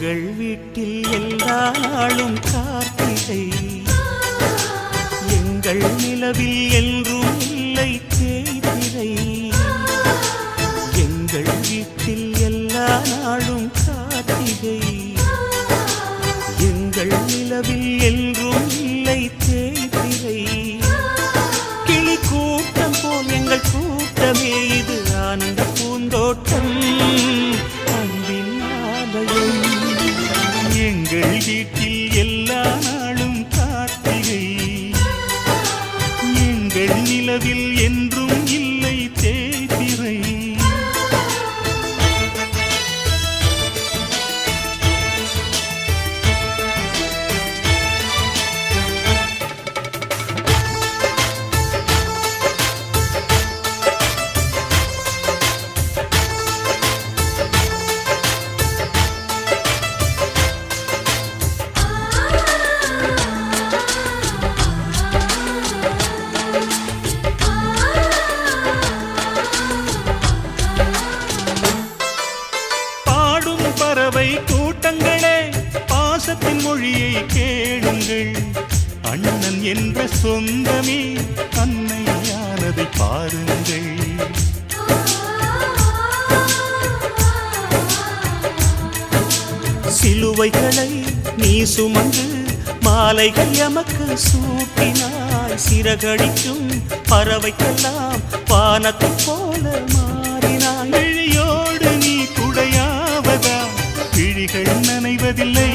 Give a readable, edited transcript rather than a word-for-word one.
எங்கள் வீட்டில் எல்லா நாளும் கார்த்திகை, எங்கள் நிலவில் என்றும் இல்லை தேய்பிறை. எங்கள் வீட்டில் எல்லா நாளும் கார்த்திகை, எங்கள் நிலவில் என்றும் இல்லை தேய்பிறை. கிளி கூட்டம் போல் எங்கள் கூட்டமே இது ஆனந்த பூந்தோட்டம், அன்பின் ஆலயம். எங்கள் வீட்டில் எல்லா நாளும் கார்த்திகை, எங்கள் நிலவில் என்றும் இல்லை தேய்பிறை. பறவை கூட்டங்களே, பாசத்தின் மொழியை கேளுங்கள். அண்ணன் என்ற சொந்தமே அன்னையானதை பாருங்கள். சிலுவைகளை நீ சுமந்து மாலைகள் எமக்கு சூட்டினாய். சிறகடிக்கும் பறவைக்கெல்லாம் வானத்தை போல மாறினாய். விழியோடு நீ குடையாவதா, விழிகள் நனைவதில்லை.